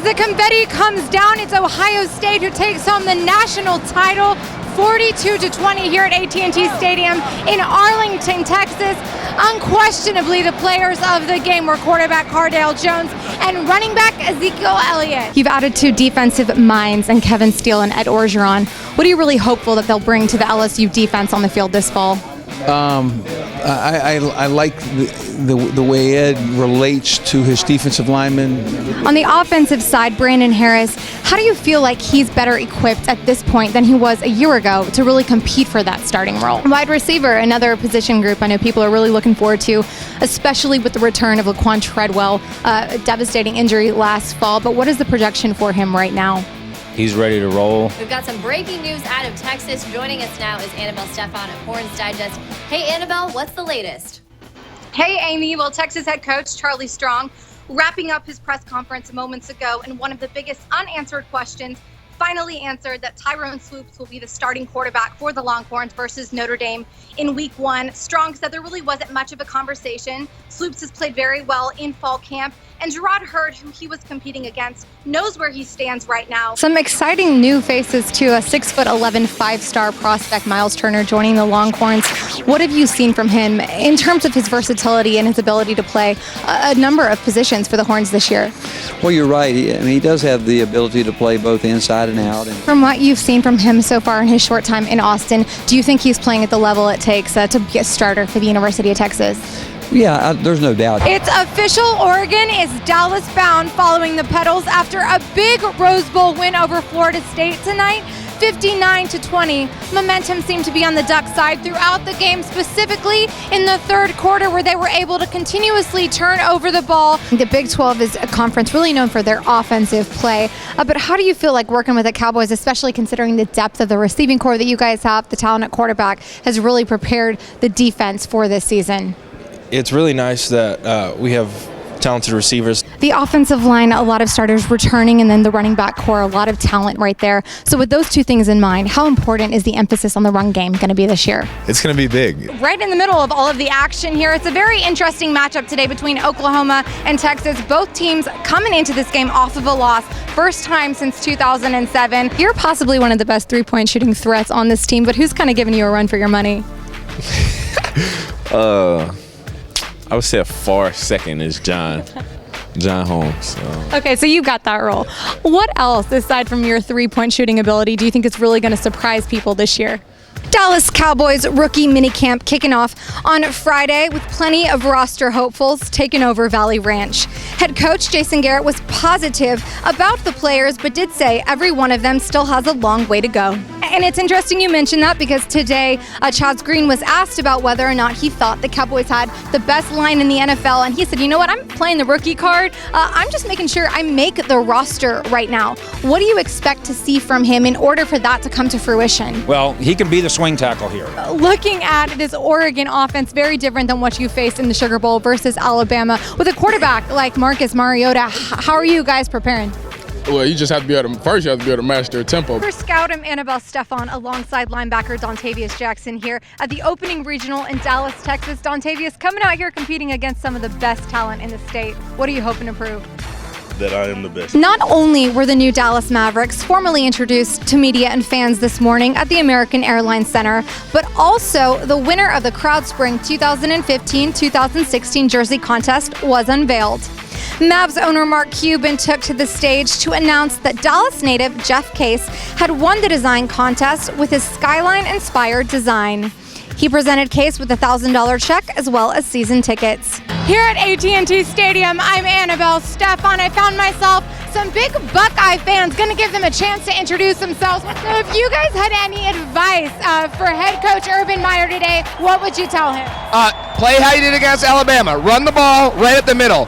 the confetti comes down, it's Ohio State who takes home the national title, 42-20 here at AT&T Stadium in Arlington, Texas. Unquestionably, the players of the game were quarterback Cardale Jones and running back Ezekiel Elliott. You've added two defensive minds in Kevin Steele and Ed Orgeron. What are you really hopeful that they'll bring to the LSU defense on the field this fall? I like the way Ed relates to his defensive linemen. On the offensive side, Brandon Harris, how do you feel like he's better equipped at this point than he was a year ago to really compete for that starting role? Wide receiver, another position group I know people are really looking forward to, especially with the return of Laquan Treadwell, a devastating injury last fall. But what is the projection for him right now? He's ready to roll. We've got some breaking news out of Texas. Joining us now is Annabel Stephan of Horns Digest. Hey, Annabel, what's the latest? Hey, Amy. Well, Texas head coach Charlie Strong wrapping up his press conference moments ago, and one of the biggest unanswered questions finally answered, that Tyrone Swoops will be the starting quarterback for the Longhorns versus Notre Dame in week 1. Strong said there really wasn't much of a conversation. Swoops has played very well in fall camp, and Gerard Hurd, who he was competing against, knows where he stands right now. Some exciting new faces too. A 6'11" five-star prospect, Miles Turner, joining the Longhorns. What have you seen from him in terms of his versatility and his ability to play a number of positions for the Horns this year? Well, you're right. He does have the ability to play both inside and out. From what you've seen from him so far in his short time in Austin, do you think he's playing at the level it takes to be a starter for the University of Texas? Yeah, there's no doubt. It's official. Oregon is Dallas bound following the pedals after a big Rose Bowl win over Florida State tonight, 59-20. Momentum seemed to be on the Duck side throughout the game, specifically in the third quarter, where they were able to continuously turn over the ball. The Big 12 is a conference really known for their offensive play. But how do you feel like working with the Cowboys, especially considering the depth of the receiving core that you guys have? The talent at quarterback has really prepared the defense for this season. It's really nice that we have talented receivers. The offensive line, a lot of starters returning, and then the running back core, a lot of talent right there. So with those two things in mind, how important is the emphasis on the run game going to be this year? It's going to be big. Right in the middle of all of the action here, it's a very interesting matchup today between Oklahoma and Texas. Both teams coming into this game off of a loss. First time since 2007. You're possibly one of the best three-point shooting threats on this team, but who's kind of giving you a run for your money? I would say a far second is John Holmes. Okay, so you got that role. What else, aside from your three-point shooting ability, do you think is really going to surprise people this year? Dallas Cowboys rookie minicamp kicking off on Friday with plenty of roster hopefuls taking over Valley Ranch. Head coach Jason Garrett was positive about the players, but did say every one of them still has a long way to go. And it's interesting you mentioned that, because today Chaz Green was asked about whether or not he thought the Cowboys had the best line in the NFL, and he said, you know what, I'm playing the rookie card. I'm just making sure I make the roster right now. What do you expect to see from him in order for that to come to fruition? Well, he can be the swing tackle here. Looking at this Oregon offense, very different than what you faced in the Sugar Bowl versus Alabama. With a quarterback like Marcus Mariota, how are you guys preparing? Well, you just have to be able to, first you have to be able to match their tempo. For Scout, I'm Annabel Stephan alongside linebacker Dontavius Jackson here at the opening regional in Dallas, Texas. Dontavius coming out here competing against some of the best talent in the state. What are you hoping to prove? That I am the best. Not only were the new Dallas Mavericks formally introduced to media and fans this morning at the American Airlines Center, but also the winner of the CrowdSpring 2015-2016 jersey contest was unveiled. Mavs owner Mark Cuban took to the stage to announce that Dallas native Jeff Case had won the design contest with his Skyline-inspired design. He presented Case with a $1,000 check as well as season tickets. Here at AT&T Stadium, I'm Annabel Stephan. I found myself some big Buckeye fans, going to give them a chance to introduce themselves. So if you guys had any advice for head coach Urban Meyer today, what would you tell him? Play how you did against Alabama. Run the ball right at the middle.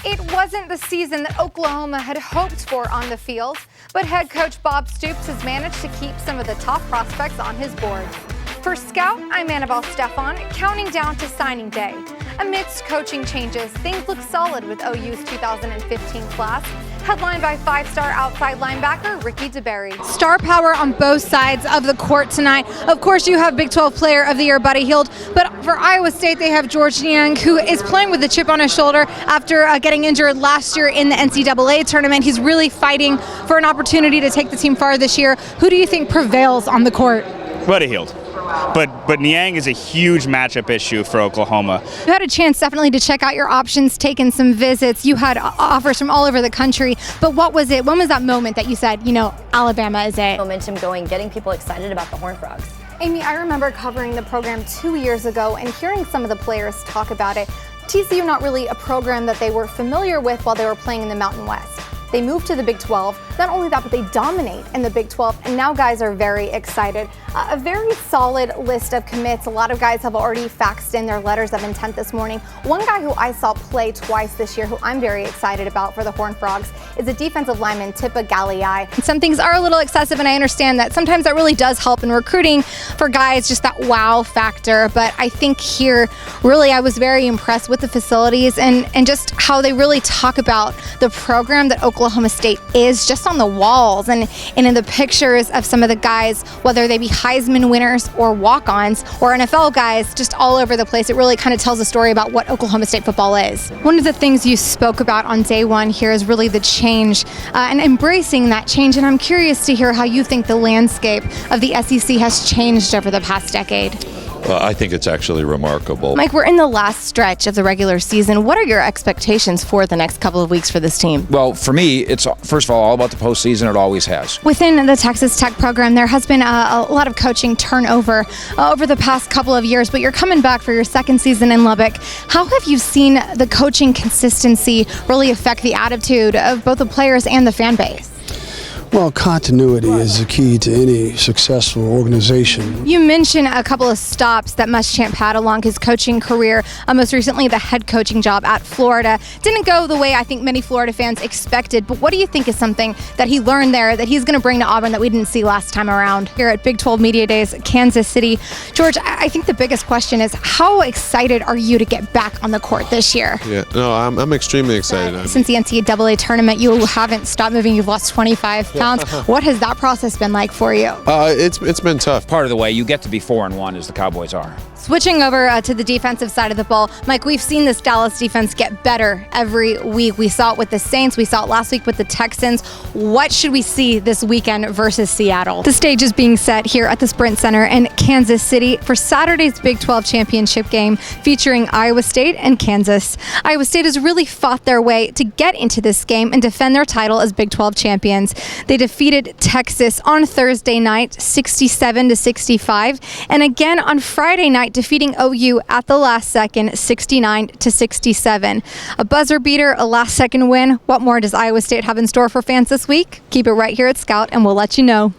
It wasn't the season that Oklahoma had hoped for on the field, but head coach Bob Stoops has managed to keep some of the top prospects on his board. For Scout, I'm Annabel Stephan, counting down to signing day. Amidst coaching changes, things look solid with OU's 2015 class. headlined by five-star outside linebacker Ricky DeBerry. Star power on both sides of the court tonight. Of course, you have Big 12 Player of the Year Buddy Hield, but for Iowa State, they have George Niang, who is playing with a chip on his shoulder after getting injured last year in the NCAA tournament. He's really fighting for an opportunity to take the team far this year. Who do you think prevails on the court? Buddy Hield. But Niang is a huge matchup issue for Oklahoma. You had a chance definitely to check out your options, taken some visits. You had offers from all over the country. But what was it? When was that moment that you said, you know, Alabama is it? Momentum going, getting people excited about the Horned Frogs. Amy, I remember covering the program 2 years ago and hearing some of the players talk about it. TCU not really a program that they were familiar with while they were playing in the Mountain West. They moved to the Big 12. Not only that, but they dominate in the Big 12, and now guys are very excited. A very solid list of commits. A lot of guys have already faxed in their letters of intent this morning. One guy who I saw play twice this year, who I'm very excited about for the Horned Frogs, is a defensive lineman, Tipa Galeai. Some things are a little excessive, and I understand that sometimes that really does help in recruiting for guys, just that wow factor. But I think here, really, I was very impressed with the facilities and just how they really talk about the program that Oklahoma State is, just on the walls and in the pictures of some of the guys, whether they be Heisman winners or walk-ons or NFL guys, just all over the place. It really kind of tells a story about what Oklahoma State football is. One of the things you spoke about on day one here is really the change and embracing that change. And I'm curious to hear how you think the landscape of the SEC has changed over the past decade. I think it's actually remarkable. Mike, we're in the last stretch of the regular season. What are your expectations for the next couple of weeks for this team? Well, for me, it's first of all about the postseason. It always has. Within the Texas Tech program, there has been a lot of coaching turnover over the past couple of years, but you're coming back for your second season in Lubbock. How have you seen the coaching consistency really affect the attitude of both the players and the fan base? Well, continuity is the key to any successful organization. You mentioned a couple of stops that Muschamp had along his coaching career. Most recently, the head coaching job at Florida. Didn't go the way I think many Florida fans expected, but what do you think is something that he learned there that he's going to bring to Auburn that we didn't see last time around? Here at Big 12 Media Days, Kansas City. George, I think the biggest question is, how excited are you to get back on the court this year? Yeah, no, I'm extremely excited. Since the NCAA tournament, you haven't stopped moving. You've lost 25 pounds. What has that process been like for you? It's been tough. Part of the way you get to be 4-1 as the Cowboys are. Switching over to the defensive side of the ball, Mike, we've seen this Dallas defense get better every week. We saw it with the Saints. We saw it last week with the Texans. What should we see this weekend versus Seattle? The stage is being set here at the Sprint Center in Kansas City for Saturday's Big 12 championship game featuring Iowa State and Kansas. Iowa State has really fought their way to get into this game and defend their title as Big 12 champions. They defeated Texas on Thursday night, 67-65, and again on Friday night, defeating OU at the last second, 69-67. A buzzer beater, a last second win. What more does Iowa State have in store for fans this week? Keep it right here at Scout and we'll let you know.